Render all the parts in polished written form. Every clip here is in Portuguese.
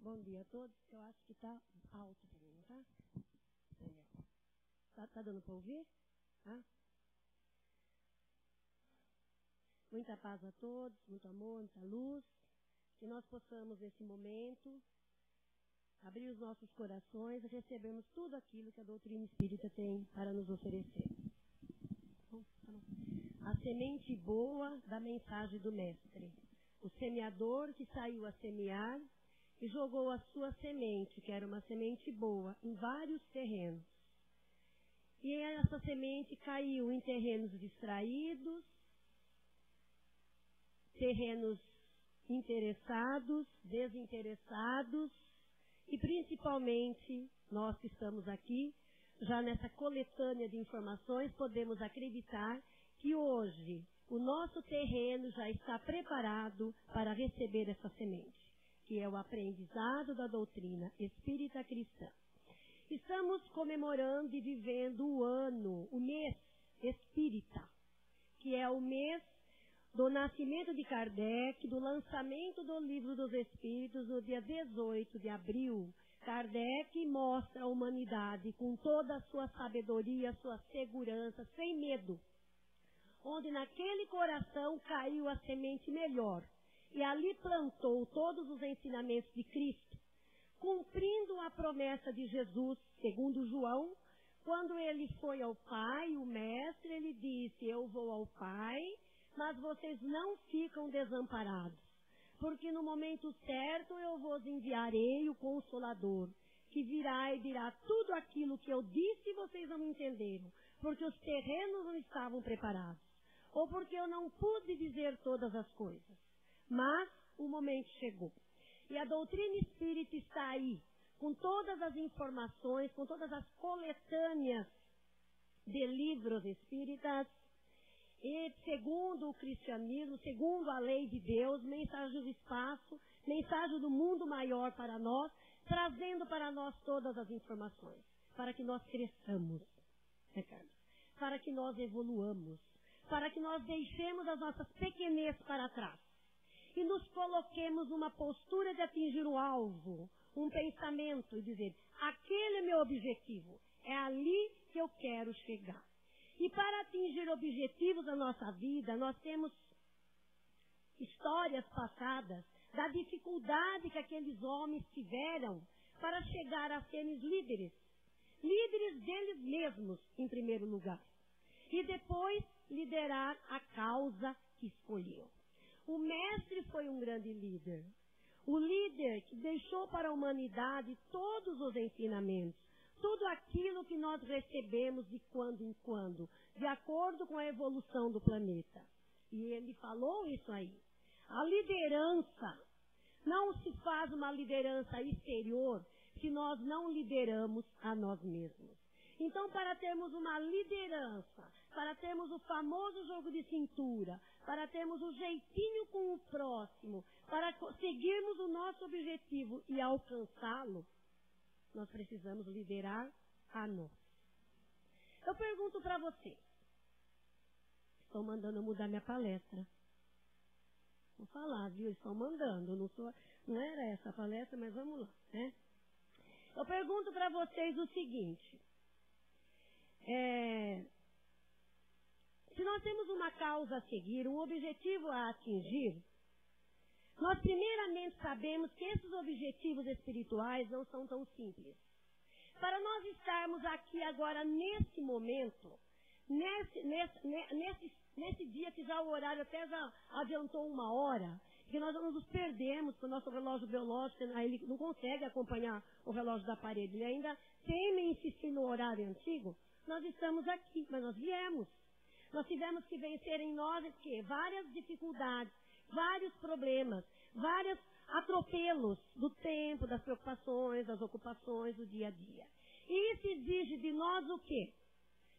Bom dia a todos. Eu acho que está alto para mim, tá? Tá dando para ouvir? Tá? Muita paz a todos, muito amor, muita luz. Que nós possamos, nesse momento, abrir os nossos corações e recebermos tudo aquilo que a doutrina espírita tem para nos oferecer. A semente boa da mensagem do Mestre. O semeador que saiu a semear e jogou a sua semente, que era uma semente boa, em vários terrenos. E essa semente caiu em terrenos distraídos, terrenos interessados, desinteressados, e principalmente nós que estamos aqui, já nessa coletânea de informações, podemos acreditar que hoje o nosso terreno já está preparado para receber essa semente, que é o aprendizado da doutrina espírita cristã. Estamos comemorando e vivendo o mês espírita, que é o mês do nascimento de Kardec, do lançamento do Livro dos Espíritos, no dia 18 de abril. Kardec mostra a humanidade com toda a sua sabedoria, sua segurança, sem medo, onde naquele coração caiu a semente melhor, e ali plantou todos os ensinamentos de Cristo, cumprindo a promessa de Jesus, segundo João, quando ele foi ao Pai, o Mestre, ele disse: eu vou ao Pai, mas vocês não ficam desamparados, porque no momento certo eu vos enviarei o Consolador, que virá e dirá tudo aquilo que eu disse e vocês não entenderam, porque os terrenos não estavam preparados, ou porque eu não pude dizer todas as coisas. Mas o momento chegou. E a doutrina espírita está aí, com todas as informações, com todas as coletâneas de livros espíritas, e segundo o cristianismo, segundo a lei de Deus, mensagem do espaço, mensagem do mundo maior para nós, trazendo para nós todas as informações, para que nós cresçamos, para que nós evoluamos, para que nós deixemos as nossas pequenezes para trás e nos coloquemos numa postura de atingir o alvo, um pensamento e dizer: aquele é meu objetivo, é ali que eu quero chegar. E para atingir objetivos da nossa vida, nós temos histórias passadas da dificuldade que aqueles homens tiveram para chegar a serem líderes deles mesmos, em primeiro lugar, e depois liderar a causa que escolheu. O Mestre foi um grande líder, o líder que deixou para a humanidade todos os ensinamentos, tudo aquilo que nós recebemos de quando em quando, de acordo com a evolução do planeta. E ele falou isso aí. A liderança, não se faz uma liderança exterior se nós não lideramos a nós mesmos. Então, para termos uma liderança, para termos o famoso jogo de cintura, para termos o jeitinho com o próximo, para seguirmos o nosso objetivo e alcançá-lo, nós precisamos liderar a nós. Eu pergunto para você. Estão mandando eu mudar minha palestra. Vou falar, viu? Estão mandando. Não era essa a palestra, mas vamos lá, né? Eu pergunto para vocês o seguinte. Se nós temos uma causa a seguir, um objetivo a atingir, nós primeiramente sabemos que esses objetivos espirituais não são tão simples. Para nós estarmos aqui agora, nesse momento, nesse dia que já o horário até já adiantou 1 hora, que nós nos perdemos com o nosso relógio biológico, ele não consegue acompanhar o relógio da parede, ele ainda teme insistir no horário antigo. Nós estamos aqui, mas nós viemos. Nós tivemos que vencer em nós várias dificuldades, vários problemas, vários atropelos do tempo, das preocupações, das ocupações do dia a dia. E isso exige de nós o quê?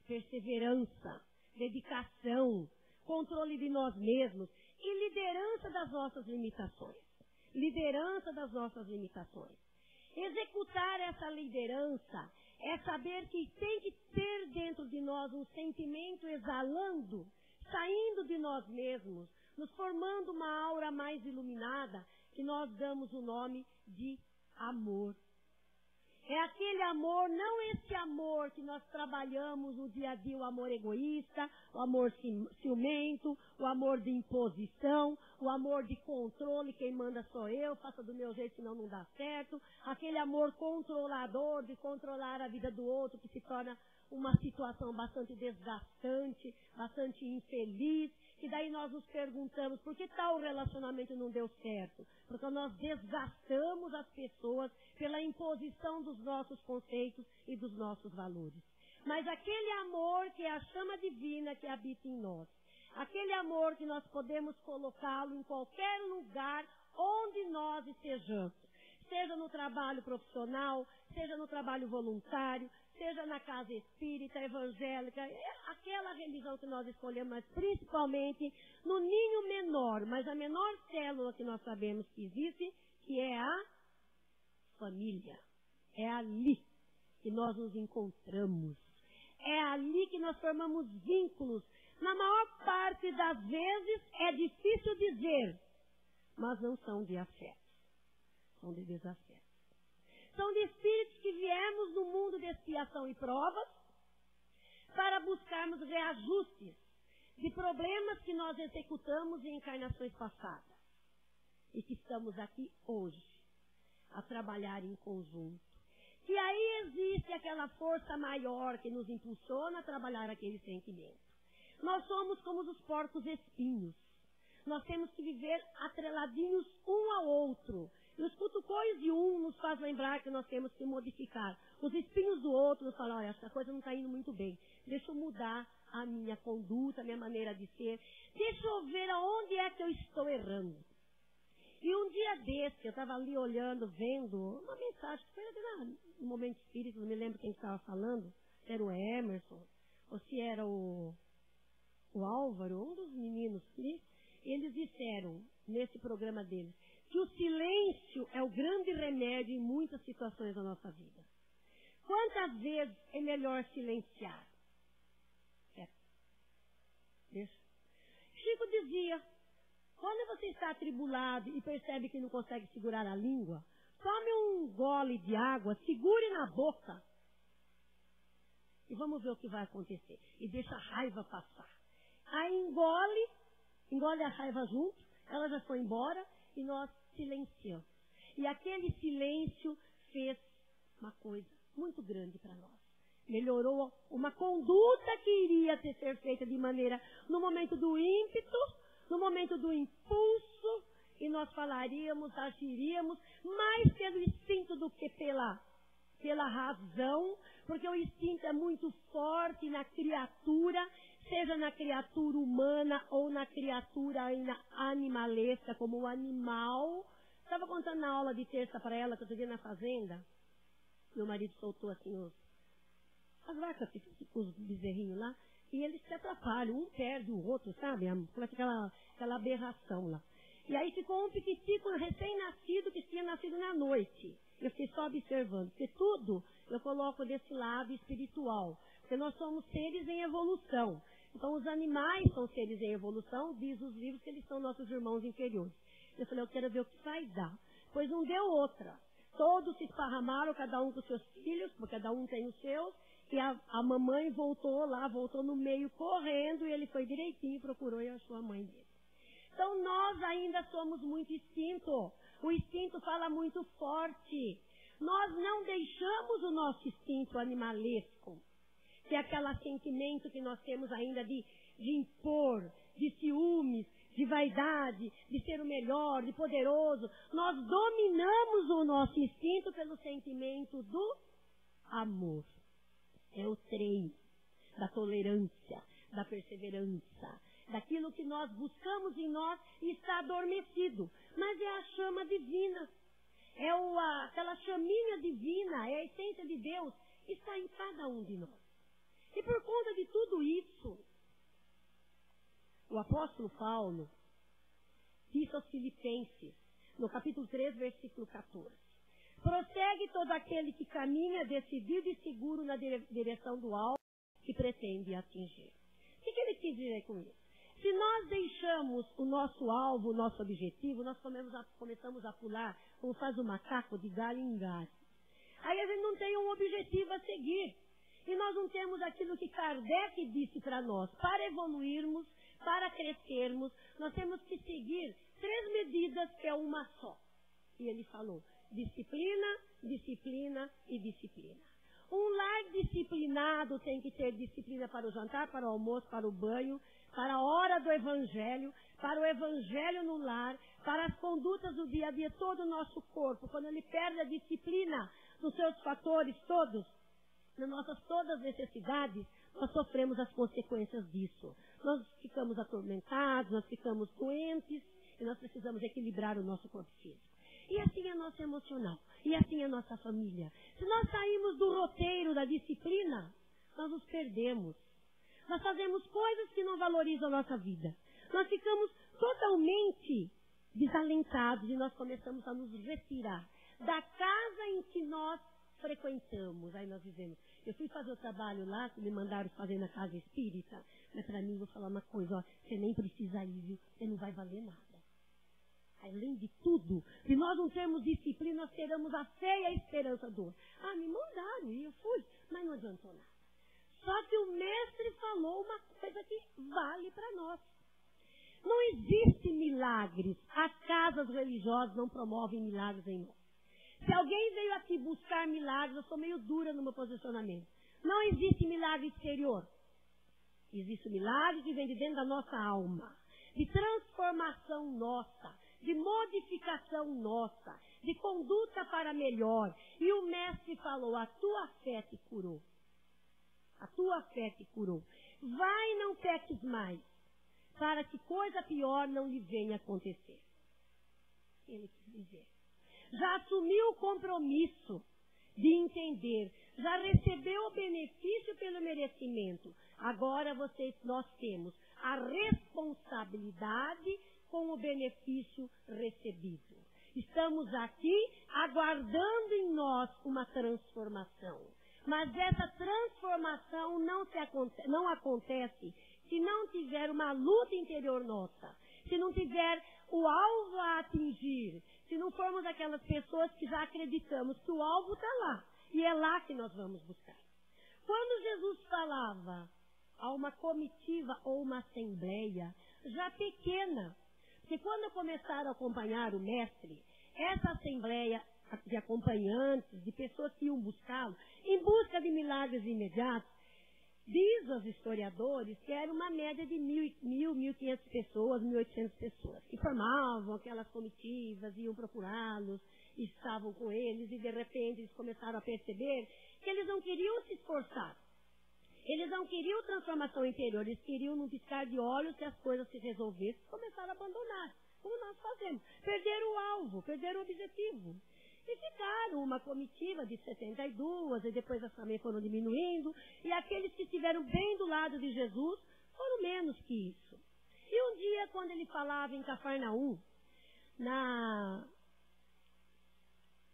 Perseverança, dedicação, controle de nós mesmos e liderança das nossas limitações. Liderança das nossas limitações. Executar essa liderança é saber que tem que ter dentro de nós um sentimento exalando, saindo de nós mesmos, nos formando uma aura mais iluminada, que nós damos o nome de amor. É aquele amor, não esse amor que nós trabalhamos no dia a dia, o amor egoísta, o amor ciumento, o amor de imposição, o amor de controle, quem manda sou eu, faça do meu jeito senão não dá certo. Aquele amor controlador, de controlar a vida do outro, que se torna uma situação bastante desgastante, bastante infeliz. E daí nós nos perguntamos, por que tal relacionamento não deu certo? Porque nós desgastamos as pessoas pela imposição dos nossos conceitos e dos nossos valores. Mas aquele amor que é a chama divina que habita em nós, aquele amor que nós podemos colocá-lo em qualquer lugar onde nós estejamos, seja no trabalho profissional, seja no trabalho voluntário, seja na casa espírita, evangélica, aquela religião que nós escolhemos, mas principalmente no ninho menor, mas a menor célula que nós sabemos que existe, que é a família. É ali que nós nos encontramos. É ali que nós formamos vínculos. Na maior parte das vezes é difícil dizer, mas não são de afeto, são de desafeto. São de espíritos que viemos no mundo de expiação e provas para buscarmos reajustes de problemas que nós executamos em encarnações passadas. E que estamos aqui hoje a trabalhar em conjunto. E aí existe aquela força maior que nos impulsiona a trabalhar aquele sentimento. Nós somos como os porcos espinhos. Nós temos que viver atreladinhos um ao outro. E os cutucões de um nos faz lembrar que nós temos que modificar. Os espinhos do outro nos falam, olha, essa coisa não está indo muito bem. Deixa eu mudar a minha conduta, a minha maneira de ser. Deixa eu ver aonde é que eu estou errando. E um dia desse, eu estava ali olhando, vendo uma mensagem, que foi no momento espírita, não me lembro quem estava falando, se era o Emerson, ou se era o Álvaro, um dos meninos, eles disseram, nesse programa deles, que o silêncio é o grande remédio em muitas situações da nossa vida. Quantas vezes é melhor silenciar? Deixa. Chico dizia, quando você está atribulado e percebe que não consegue segurar a língua, tome um gole de água, segure na boca e vamos ver o que vai acontecer. E deixa a raiva passar. Aí engole a raiva junto, ela já foi embora e nós silenciamos. E aquele silêncio fez uma coisa muito grande para nós. Melhorou uma conduta que iria ser feita de maneira, no momento do ímpeto, no momento do impulso, e nós falaríamos, agiríamos mais pelo instinto do que pela razão, porque o instinto é muito forte na criatura, seja na criatura humana ou na criatura animalesca, como o animal. Estava contando na aula de terça para ela, que eu estou na fazenda, meu marido soltou assim as vacas, os bezerrinhos lá, e eles se atrapalham, um perde o outro, sabe? Começa aquela aberração lá. E aí ficou um piquitico recém-nascido que tinha nascido na noite. Eu fiquei só observando, porque tudo eu coloco desse lado espiritual, porque nós somos seres em evolução. Então os animais são seres em evolução, diz os livros que eles são nossos irmãos inferiores. Eu falei, eu quero ver o que vai dar. Pois não deu outra. Todos se esparramaram, cada um com seus filhos, porque cada um tem os seus, e a mamãe voltou no meio correndo, e ele foi direitinho, procurou e achou a mãe dele. Então nós ainda somos muito instinto. O instinto fala muito forte. Nós não deixamos o nosso instinto animalesco, que é aquele sentimento que nós temos ainda de impor, de ciúmes, de vaidade, de ser o melhor, de poderoso. Nós dominamos o nosso instinto pelo sentimento do amor. É o treino da tolerância, da perseverança, daquilo que nós buscamos em nós e está adormecido. Mas é a chama divina, é aquela chaminha divina, é a essência de Deus, que está em cada um de nós. E por conta de tudo isso, o apóstolo Paulo disse aos Filipenses, no capítulo 3, versículo 14, prossegue todo aquele que caminha decidido e seguro na direção do alvo que pretende atingir. O que ele quis dizer com isso? Se nós deixamos o nosso alvo, o nosso objetivo, nós começamos a pular, como faz o macaco, de galho em galho. Aí a gente não tem um objetivo a seguir. E nós não temos aquilo que Kardec disse para nós. Para evoluirmos, para crescermos, nós temos que seguir 3 medidas, que é uma só. E ele falou: disciplina, disciplina e disciplina. Um lar disciplinado tem que ter disciplina para o jantar, para o almoço, para o banho, para a hora do evangelho, para o evangelho no lar, para as condutas do dia a dia, todo o nosso corpo. Quando ele perde a disciplina nos seus fatores todos, nas nossas todas as necessidades, nós sofremos as consequências disso. Nós ficamos atormentados, nós ficamos doentes, e nós precisamos equilibrar o nosso corpo físico. E assim é nosso emocional, e assim é nossa família. Se nós saímos do roteiro da disciplina, nós nos perdemos. Nós fazemos coisas que não valorizam a nossa vida. Nós ficamos totalmente desalentados e nós começamos a nos retirar da casa em que nós frequentamos. Aí nós dizemos: eu fui fazer o trabalho lá, que me mandaram fazer na casa espírita, mas para mim, vou falar uma coisa, ó, você nem precisa ir, viu? Você não vai valer nada. Além de tudo, se nós não termos disciplina, nós teremos a fé e a esperança do outro. Ah, me mandaram e eu fui, mas não adiantou nada. Só que o mestre falou uma coisa que vale para nós. Não existe milagres. As casas religiosas não promovem milagres em nós. Se alguém veio aqui buscar milagres, eu sou meio dura no meu posicionamento. Não existe milagre exterior. Existe milagre que vem de dentro da nossa alma, de transformação nossa, de modificação nossa, de conduta para melhor. E o mestre falou: a tua fé te curou. A tua fé te curou. Vai, não peques mais, para que coisa pior não lhe venha acontecer. Ele quis dizer. Já assumiu o compromisso de entender, já recebeu o benefício pelo merecimento. Agora nós temos a responsabilidade com o benefício recebido. Estamos aqui aguardando em nós uma transformação. Mas essa transformação não acontece se não tiver uma luta interior nossa, se não tiver o alvo a atingir, se não formos aquelas pessoas que já acreditamos que o alvo está lá, e é lá que nós vamos buscar. Quando Jesus falava a uma comitiva ou uma assembleia, já pequena, porque quando começaram a acompanhar o mestre, essa assembleia de acompanhantes, de pessoas que iam buscá-lo, em busca de milagres imediatos, diz os historiadores que era uma média de 1.500 pessoas, 1.800 pessoas, que formavam aquelas comitivas, iam procurá-los, estavam com eles, e de repente eles começaram a perceber que eles não queriam se esforçar. Eles não queriam transformação interior, eles queriam num piscar de olhos que as coisas se resolvessem, começaram a abandonar, como nós fazemos. Perderam o alvo, perderam o objetivo. E ficaram uma comitiva de 72, e depois as também foram diminuindo, e aqueles que estiveram bem do lado de Jesus foram menos que isso. E um dia, quando ele falava em Cafarnaum,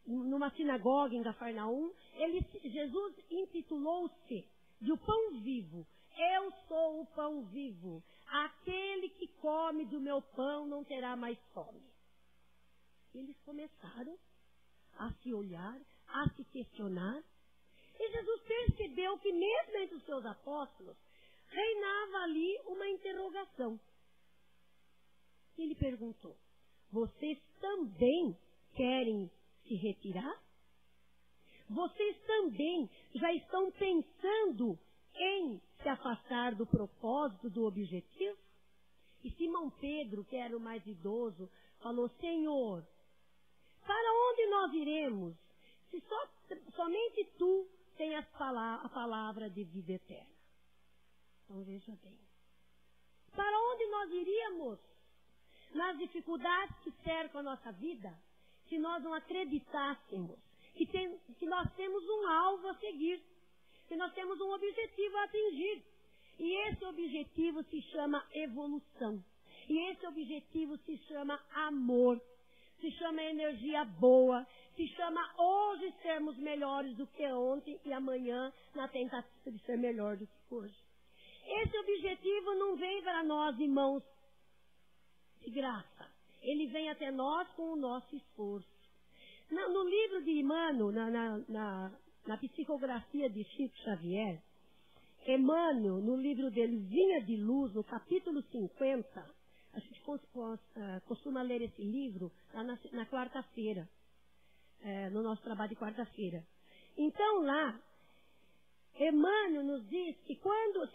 numa sinagoga em Cafarnaum, Jesus intitulou-se de o pão vivo. Eu sou o pão vivo. Aquele que come do meu pão não terá mais fome. Eles começaram a se olhar, a se questionar. E Jesus percebeu que mesmo entre os seus apóstolos, reinava ali uma interrogação. Ele perguntou: vocês também querem se retirar? Vocês também já estão pensando em se afastar do propósito, do objetivo? E Simão Pedro, que era o mais idoso, falou: Senhor, para onde nós iremos, se somente tu tens a palavra de vida eterna? Então veja bem. Para onde nós iríamos nas dificuldades que cercam a nossa vida, se nós não acreditássemos que nós temos um alvo a seguir, que nós temos um objetivo a atingir? E esse objetivo se chama evolução. E esse objetivo se chama amor. Se chama energia boa, se chama hoje sermos melhores do que ontem e amanhã na tentativa de ser melhor do que hoje. Esse objetivo não vem para nós, irmãos, de graça. Ele vem até nós com o nosso esforço. No livro de Emmanuel, na psicografia de Chico Xavier, Emmanuel, no livro dele, Vinha de Luz, no capítulo 50, a gente costuma ler esse livro lá na quarta-feira, no nosso trabalho de quarta-feira. Então, lá, Emmanuel nos diz que quando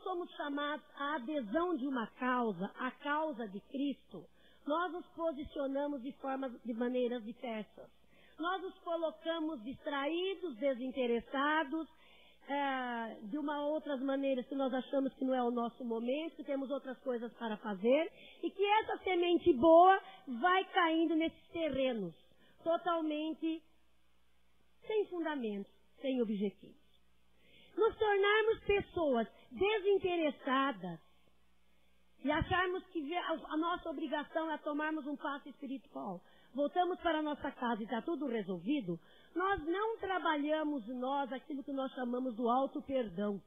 somos chamados à adesão de uma causa, a causa de Cristo, nós nos posicionamos de maneiras diversas. Nós nos colocamos distraídos, desinteressados, de outras maneiras que nós achamos que não é o nosso momento, que temos outras coisas para fazer, e que essa semente boa vai caindo nesses terrenos, totalmente sem fundamentos, sem objetivos. Nos tornarmos pessoas desinteressadas e acharmos que a nossa obrigação é tomarmos um passo espiritual, voltamos para a nossa casa e está tudo resolvido, nós não trabalhamos aquilo que nós chamamos do auto-perdão.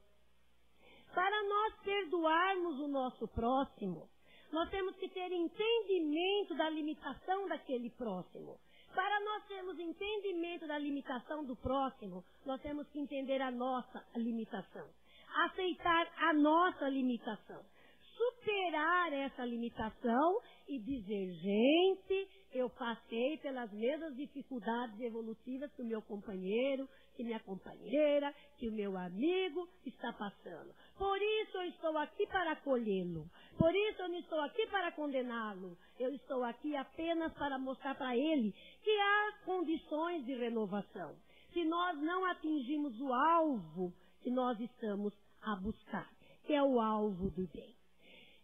Para nós perdoarmos o nosso próximo, nós temos que ter entendimento da limitação daquele próximo. Para nós termos entendimento da limitação do próximo, nós temos que entender a nossa limitação. Aceitar a nossa limitação. Superar essa limitação e dizer, gente, eu passei pelas mesmas dificuldades evolutivas que o meu companheiro, que minha companheira, que o meu amigo está passando. Por isso eu estou aqui para acolhê-lo. Por isso eu não estou aqui para condená-lo. Eu estou aqui apenas para mostrar para ele que há condições de renovação. Se nós não atingimos o alvo que nós estamos a buscar, que é o alvo do bem.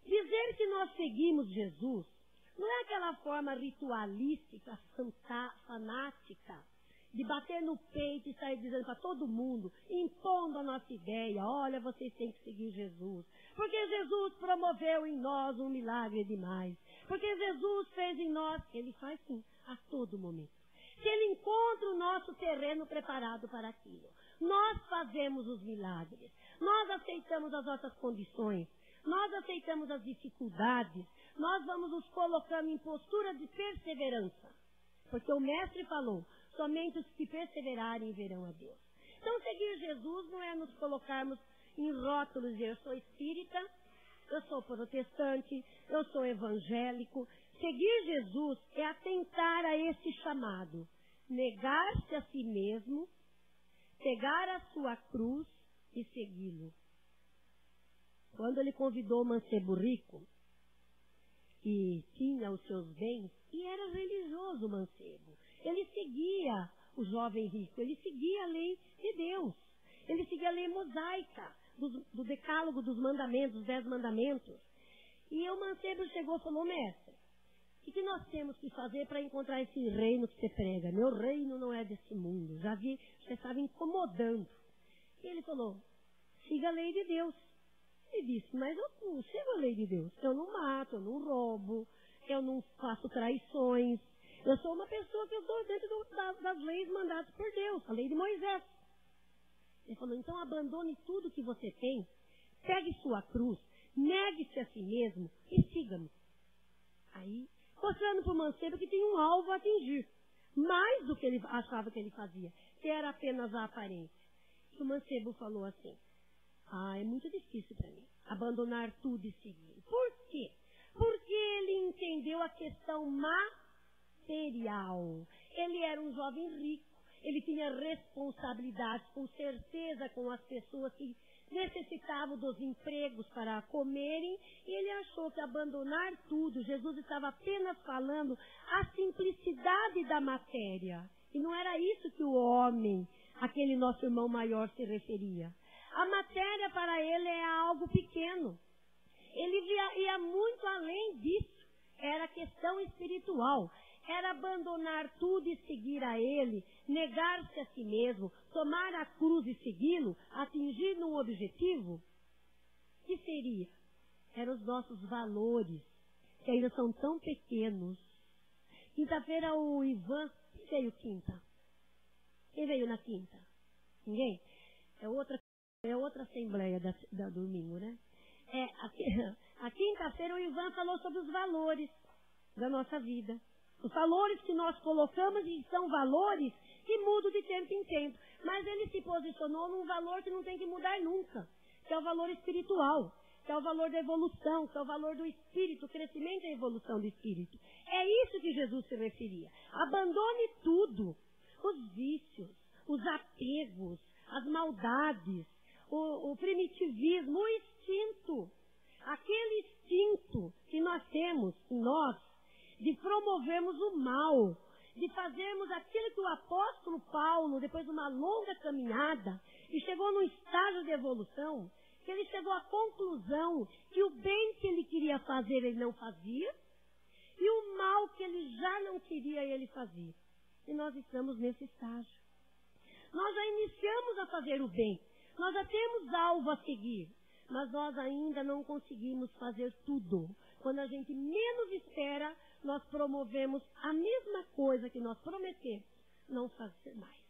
Dizer que nós seguimos Jesus não é aquela forma ritualística, fanática, de bater no peito e sair dizendo para todo mundo, impondo a nossa ideia, olha, vocês têm que seguir Jesus. Porque Jesus promoveu em nós um milagre demais. Porque Jesus fez em nós, ele faz sim, a todo momento. Se ele encontra o nosso terreno preparado para aquilo, nós fazemos os milagres, nós aceitamos as nossas condições, nós aceitamos as dificuldades, nós vamos nos colocando em postura de perseverança. Porque o Mestre falou, somente os que perseverarem verão a Deus. Então, seguir Jesus não é nos colocarmos em rótulos de eu sou espírita, eu sou protestante, eu sou evangélico. Seguir Jesus é atentar a esse chamado, negar-se a si mesmo, pegar a sua cruz e segui-lo. Quando ele convidou o mancebo rico, que tinha os seus bens, e era religioso o mancebo, ele seguia o jovem rico, ele seguia a lei de Deus, ele seguia a lei mosaica, do decálogo dos mandamentos, dos 10 mandamentos. E o mancebo chegou e falou, mestre, o que nós temos que fazer para encontrar esse reino que você prega? Meu reino não é desse mundo, já estava incomodando. E ele falou, siga a lei de Deus. Ele disse, mas eu não sigo a lei de Deus. Eu não mato, eu não roubo, eu não faço traições. Eu sou uma pessoa que eu estou dentro das leis mandadas por Deus, a lei de Moisés. Ele falou, então abandone tudo que você tem, pegue sua cruz, negue-se a si mesmo e siga-me. Aí, mostrando para o mancebo que tinha um alvo a atingir, mais do que ele achava que ele fazia, que era apenas a aparência. E o mancebo falou assim, é muito difícil para mim abandonar tudo e seguir. Por quê? Porque ele entendeu a questão material. Ele era um jovem rico, ele tinha responsabilidades, com certeza, com as pessoas que necessitavam dos empregos para comerem, e ele achou que abandonar tudo, Jesus estava apenas falando a simplicidade da matéria. E não era isso que o homem, aquele nosso irmão maior, se referia. A matéria para ele é algo pequeno. Ele ia muito além disso. Era questão espiritual. Era abandonar tudo e seguir a ele, negar-se a si mesmo, tomar a cruz e segui-lo, atingir um objetivo. O que seria? Eram os nossos valores, que ainda são tão pequenos. Quinta-feira o Ivan, quem veio quinta? Quem veio na quinta? Ninguém? É outra É outra assembleia da domingo, né? A quinta-feira o Ivan falou sobre os valores da nossa vida. Os valores que nós colocamos e são valores que mudam de tempo em tempo. Mas ele se posicionou num valor que não tem que mudar nunca, que é o valor espiritual, que é o valor da evolução, que é o valor do espírito, o crescimento e a evolução do espírito. É isso que Jesus se referia. Abandone tudo, os vícios, os apegos, as maldades, o primitivismo, o instinto. Aquele instinto que nós temos em nós de promovermos o mal, de fazermos aquilo que o apóstolo Paulo, depois de uma longa caminhada, e chegou num estágio de evolução, que ele chegou à conclusão que o bem que ele queria fazer, ele não fazia, e o mal que ele já não queria, ele fazia. E nós estamos nesse estágio. Nós já iniciamos a fazer o bem, nós já temos alvo a seguir, mas nós ainda não conseguimos fazer tudo. Quando a gente menos espera, nós promovemos a mesma coisa que nós prometemos, não fazer mais.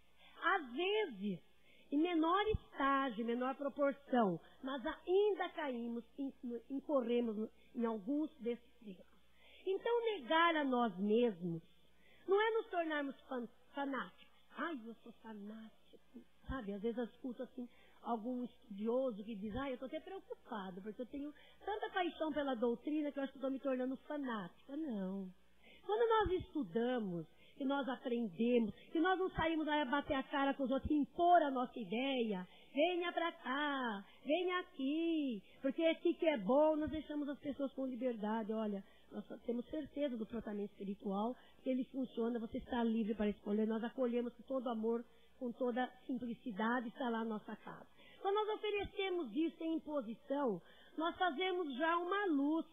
Às vezes, em menor estágio, em menor proporção, mas ainda caímos, incorremos em alguns desses erros. Então, negar a nós mesmos não é nos tornarmos fanáticos. Ai, eu sou fanático. Sabe, às vezes eu escuto assim, algum estudioso que diz, eu estou até preocupado, porque eu tenho tanta paixão pela doutrina que eu acho que estou me tornando fanática. Não. Quando nós estudamos, que nós aprendemos, que nós não saímos a bater a cara com os outros, impor a nossa ideia, venha para cá, venha aqui, porque aqui que é bom, nós deixamos as pessoas com liberdade. Olha, nós temos certeza do tratamento espiritual, que ele funciona, você está livre para escolher, nós acolhemos com todo amor, com toda simplicidade, está lá a nossa casa. Quando nós oferecemos isso em imposição, nós fazemos já uma luz.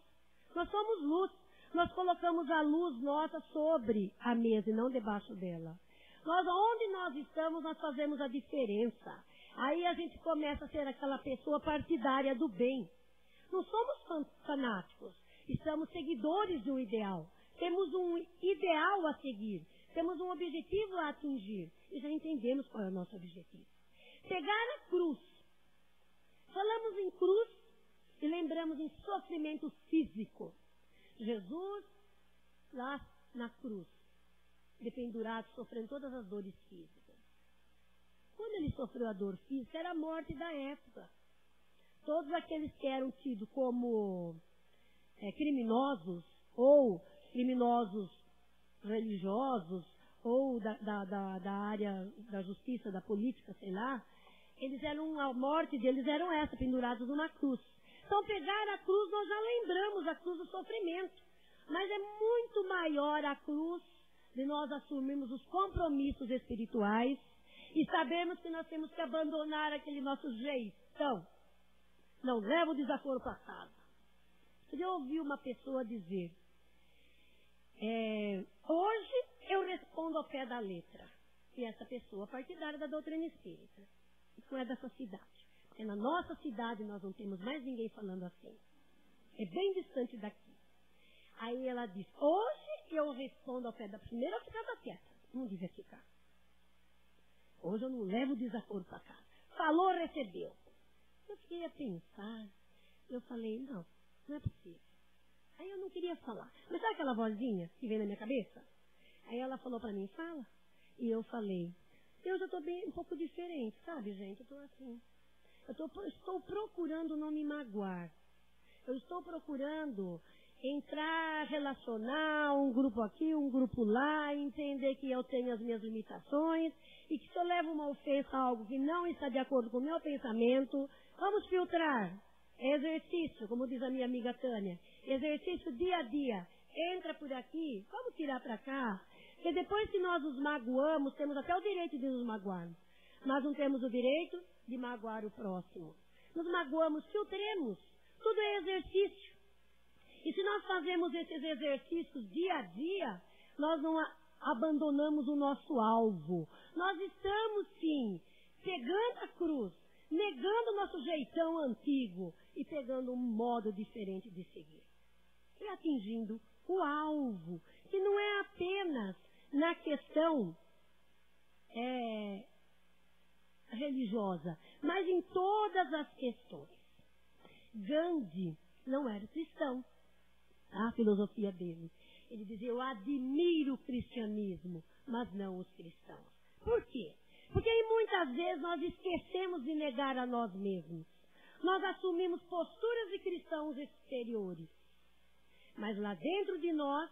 Nós somos luz. Nós colocamos a luz nossa sobre a mesa e não debaixo dela. Onde nós estamos, nós fazemos a diferença. Aí a gente começa a ser aquela pessoa partidária do bem. Não somos fanáticos. Estamos seguidores de um ideal. Temos um ideal a seguir. Temos um objetivo a atingir. E já entendemos qual é o nosso objetivo. Pegar a cruz. Falamos em cruz e lembramos em sofrimento físico. Jesus lá na cruz, dependurado, sofrendo todas as dores físicas. Quando ele sofreu a dor física, era a morte da época. Todos aqueles que eram tidos como criminosos, ou criminosos religiosos, ou da área da justiça, da política, sei lá, a morte deles eram essa, pendurados numa cruz. Então, pegar a cruz, nós já lembramos a cruz do sofrimento. Mas é muito maior a cruz de nós assumirmos os compromissos espirituais e sabermos que nós temos que abandonar aquele nosso jeitão. Não leva o desaforo para casa. Eu ouvi uma pessoa dizer, hoje eu respondo ao pé da letra. E essa pessoa, partidária da doutrina espírita, não é dessa cidade. Porque na nossa cidade nós não temos mais ninguém falando assim. É bem distante daqui. Aí ela diz, hoje eu respondo ao pé da primeira, eu ficava quieta. Não devia ficar. Hoje eu não levo desaforo para casa. Falou, recebeu. Eu fiquei a pensar. Eu falei, não é possível. Aí eu não queria falar. Mas sabe aquela vozinha que vem na minha cabeça? Aí ela falou para mim, fala. E eu falei, eu já estou bem um pouco diferente, sabe, gente? Eu estou assim. Estou procurando não me magoar. Eu estou procurando entrar, relacionar um grupo aqui, um grupo lá, entender que eu tenho as minhas limitações e que se eu levo uma ofensa a algo que não está de acordo com o meu pensamento, vamos filtrar. É exercício, como diz a minha amiga Tânia. Exercício dia a dia. Entra por aqui, vamos tirar para cá. Porque depois que nós nos magoamos, temos até o direito de nos magoar. Nós não temos o direito de magoar o próximo. Nos magoamos, filtremos. Tudo é exercício. E se nós fazemos esses exercícios dia a dia, nós não abandonamos o nosso alvo. Nós estamos, sim, pegando a cruz, negando o nosso jeitão antigo e pegando um modo diferente de seguir. E atingindo o alvo, que não é apenas na questão religiosa, mas em todas as questões. Gandhi não era cristão, a filosofia dele. Ele dizia, eu admiro o cristianismo, mas não os cristãos. Por quê? Porque aí muitas vezes nós esquecemos de negar a nós mesmos. Nós assumimos posturas de cristãos exteriores. Mas lá dentro de nós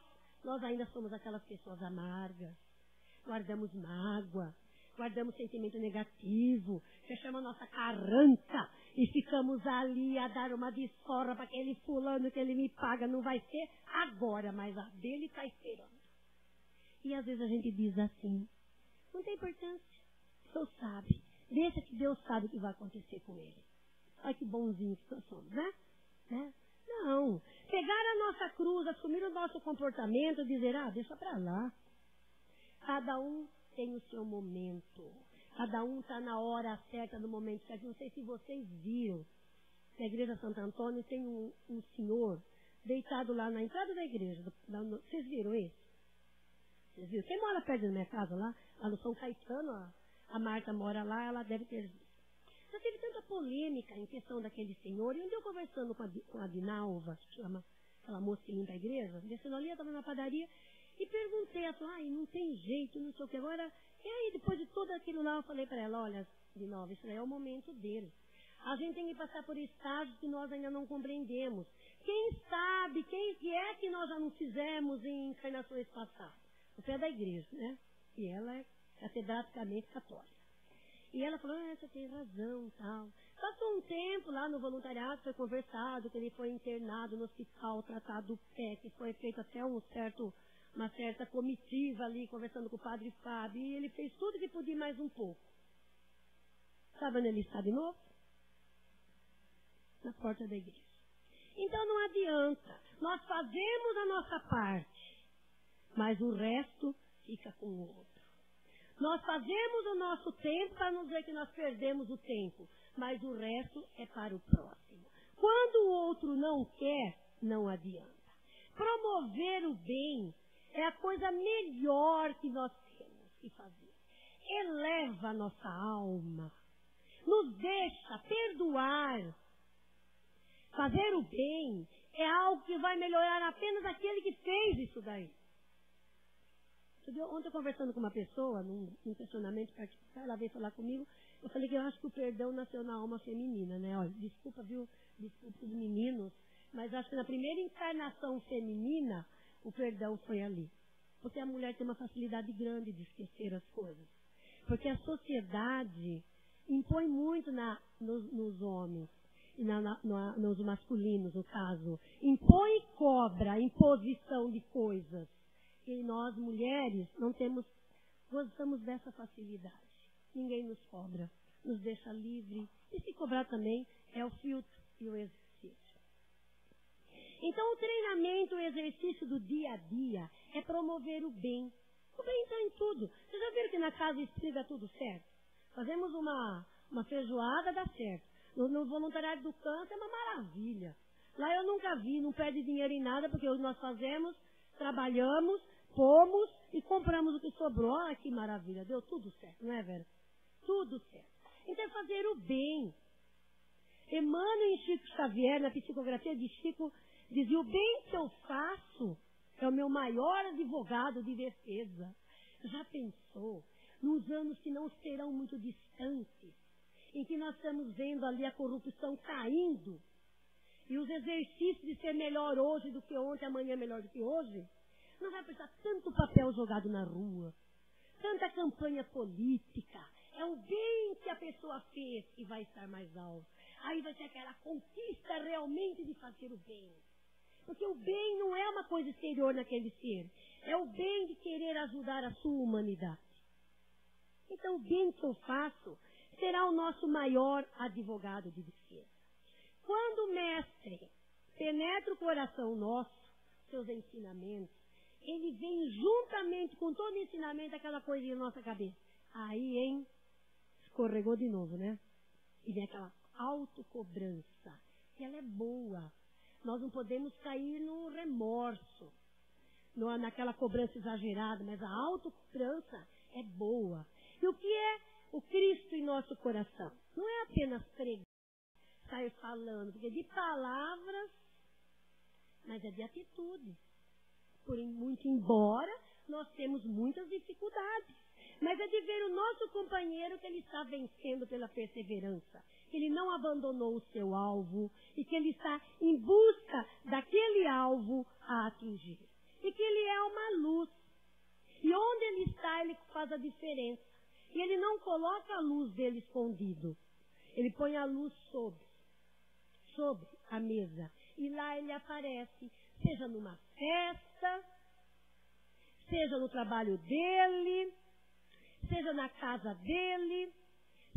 ainda somos aquelas pessoas amargas. Guardamos mágoa, guardamos sentimento negativo, fechamos a nossa carranca e ficamos ali a dar uma desforra para aquele fulano que ele me paga. Não vai ser agora, mas a dele está esperando. E às vezes a gente diz assim, não tem importância, Deus sabe, deixa que Deus sabe o que vai acontecer com ele. Olha que bonzinho que nós somos, né? Não, pegar a nossa cruz, assumir o nosso comportamento, dizer, deixa pra lá. Cada um tem o seu momento. Cada um está na hora certa, no momento certo. Não sei se vocês viram. Na igreja Santo Antônio tem um senhor deitado lá na entrada da igreja. Vocês viram isso? Vocês viram? Quem mora perto da minha casa lá no São Caetano, a Marta mora lá, ela deve ter visto. Já teve tanta polêmica em questão daquele senhor. E um dia eu conversando com a Dinalva, chama aquela moça que limpa a igreja, descendo ali, eu estava na padaria, e perguntei, ela falou, não tem jeito, não sei o que. Agora, e aí, depois de tudo aquilo lá, eu falei para ela, olha, Dinalva, isso aí é o momento dele. A gente tem que passar por estágios que nós ainda não compreendemos. Quem sabe, quem que é que nós já não fizemos em encarnações passadas? Você é da igreja, né? E ela é catedraticamente católica. E ela falou, você tem razão, tal. Passou um tempo lá no voluntariado, foi conversado, que ele foi internado no hospital, tratado do pé, que foi feito até uma certa comitiva ali, conversando com o padre Fábio, e ele fez tudo que podia mais um pouco. Sabe onde ele está de novo? Na porta da igreja. Então não adianta, nós fazemos a nossa parte, mas o resto fica com o outro. Nós fazemos o nosso tempo para não dizer que nós perdemos o tempo, mas o resto é para o próximo. Quando o outro não quer, não adianta. Promover o bem é a coisa melhor que nós temos que fazer. Eleva a nossa alma, nos deixa perdoar. Fazer o bem é algo que vai melhorar apenas aquele que fez isso daí. Ontem eu conversando com uma pessoa, num questionamento particular, ela veio falar comigo, eu falei que eu acho que o perdão nasceu na alma feminina, né? Olha, desculpa os meninos, mas acho que na primeira encarnação feminina, o perdão foi ali. Porque a mulher tem uma facilidade grande de esquecer as coisas. Porque a sociedade impõe muito nos homens, e nos masculinos, no caso. Impõe e cobra a imposição de coisas. E nós, mulheres, gostamos dessa facilidade. Ninguém nos cobra, nos deixa livre. E se cobrar também é o filtro e o exercício. Então, o treinamento, o exercício do dia a dia é promover o bem. O bem está em tudo. Vocês já viram que na casa espírita dá tudo certo? Fazemos uma feijoada, dá certo. No voluntariado do canto é uma maravilha. Lá eu nunca vi, não perde dinheiro em nada, porque nós fazemos, trabalhamos, pomos e compramos o que sobrou. Olha que maravilha, deu tudo certo, não é, Vera? Tudo certo. Então é fazer o bem. Emmanuel em Chico Xavier, na psicografia de Chico, dizia, o bem que eu faço é o meu maior advogado de defesa. Já pensou, nos anos que não serão muito distantes, em que nós estamos vendo ali a corrupção caindo, e os exercícios de ser melhor hoje do que ontem, amanhã melhor do que hoje, não vai precisar tanto papel jogado na rua, tanta campanha política. É o bem que a pessoa fez que vai estar mais alto. Aí vai ser aquela conquista realmente de fazer o bem. Porque o bem não é uma coisa exterior naquele ser. É o bem de querer ajudar a sua humanidade. Então o bem que eu faço será o nosso maior advogado de defesa. Quando o mestre penetra o coração nosso, seus ensinamentos, ele vem juntamente com todo o ensinamento, aquela coisinha na nossa cabeça. Aí, escorregou de novo, né? E vem aquela autocobrança, que ela é boa. Nós não podemos cair no remorso, naquela cobrança exagerada, mas a autocobrança é boa. E o que é o Cristo em nosso coração. Não é apenas pregar, sair falando, porque de palavras, mas é de atitudes. Muito embora nós temos muitas dificuldades, mas é de ver o nosso companheiro que ele está vencendo pela perseverança, que ele não abandonou o seu alvo e que ele está em busca daquele alvo a atingir. E que ele é uma luz. E onde ele está, ele faz a diferença. E ele não coloca a luz dele escondido. Ele põe a luz sobre a mesa. E lá ele aparece, seja numa festa, seja no trabalho dele, seja na casa dele,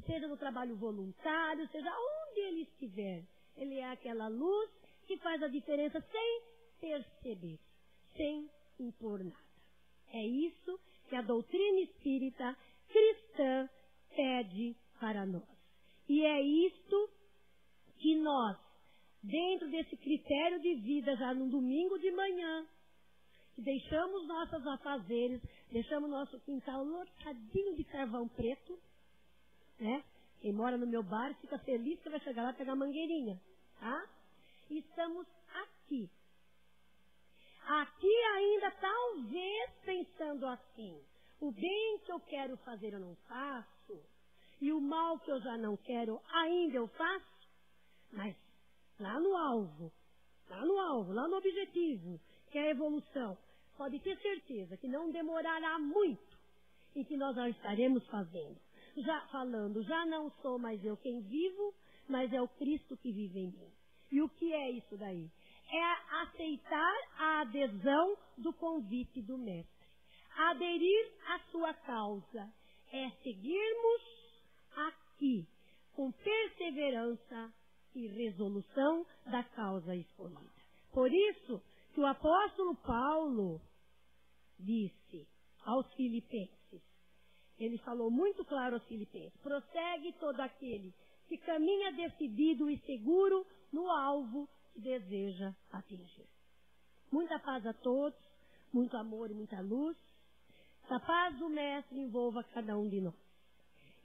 seja no trabalho voluntário, seja onde ele estiver. Ele é aquela luz que faz a diferença sem perceber, sem impor nada. É isso que a doutrina espírita cristã pede para nós. E é isto que nós, dentro desse critério de vida, já no domingo de manhã, deixamos nossos afazeres, deixamos nosso quintal lotadinho de carvão preto, né? Quem mora no meu bar fica feliz que vai chegar lá e pegar mangueirinha, tá? E estamos aqui. Aqui ainda, talvez, pensando assim, o bem que eu quero fazer eu não faço, e o mal que eu já não quero ainda eu faço, mas lá no alvo, lá no objetivo, que é a evolução, pode ter certeza que não demorará muito em que nós já estaremos fazendo. Já não sou mais eu quem vivo, mas é o Cristo que vive em mim. E o que é isso daí? É aceitar a adesão do convite do Mestre. Aderir à sua causa. É seguirmos aqui, com perseverança e resolução da causa escolhida. Por isso que o apóstolo Paulo disse aos Filipenses, ele falou muito claro aos Filipenses: prossegue todo aquele que caminha decidido e seguro no alvo que deseja atingir. Muita paz a todos, muito amor e muita luz. Que a paz do Mestre envolva cada um de nós.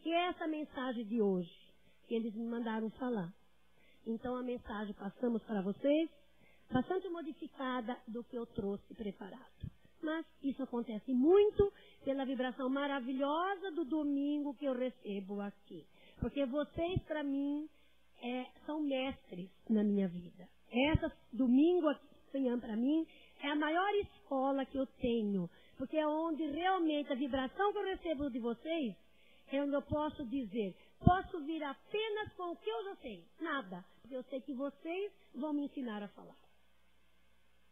E essa mensagem de hoje, que eles me mandaram falar. Então a mensagem passamos para vocês, bastante modificada do que eu trouxe preparado. Mas isso acontece muito pela vibração maravilhosa do domingo que eu recebo aqui. Porque vocês, para mim, são mestres na minha vida. Essa domingo aqui, para mim, é a maior escola que eu tenho. Porque é onde realmente a vibração que eu recebo de vocês, é onde eu posso dizer, posso vir apenas com o que eu já sei. Nada. Porque eu sei que vocês vão me ensinar a falar.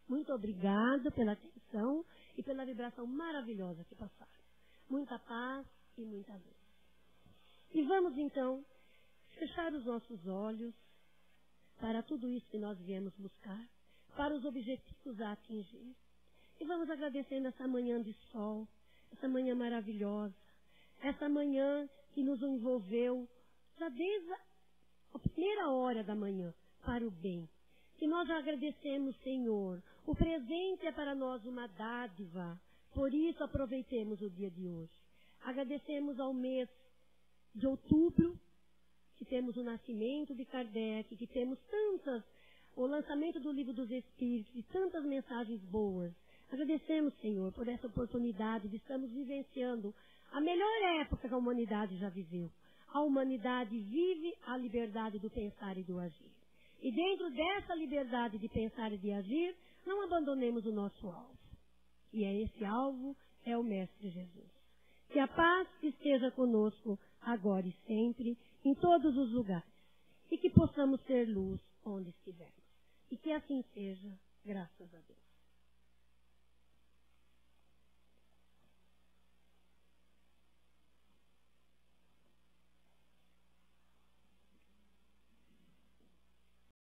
Muito obrigada pela atenção e pela vibração maravilhosa que passaram. Muita paz e muita luz. E vamos então fechar os nossos olhos para tudo isso que nós viemos buscar, para os objetivos a atingir. E vamos agradecendo essa manhã de sol, essa manhã maravilhosa, essa manhã que nos envolveu já desde a primeira hora da manhã para o bem. Que nós agradecemos, Senhor. O presente é para nós uma dádiva. Por isso aproveitemos o dia de hoje. Agradecemos ao mês de outubro, que temos o nascimento de Kardec, que temos o lançamento do Livro dos Espíritos e tantas mensagens boas. Agradecemos, Senhor, por essa oportunidade de estarmos vivenciando a melhor época que a humanidade já viveu. A humanidade vive a liberdade do pensar e do agir. E dentro dessa liberdade de pensar e de agir, não abandonemos o nosso alvo. E esse alvo é o Mestre Jesus. Que a paz esteja conosco agora e sempre, em todos os lugares. E que possamos ser luz onde estivermos. E que assim seja, graças a Deus.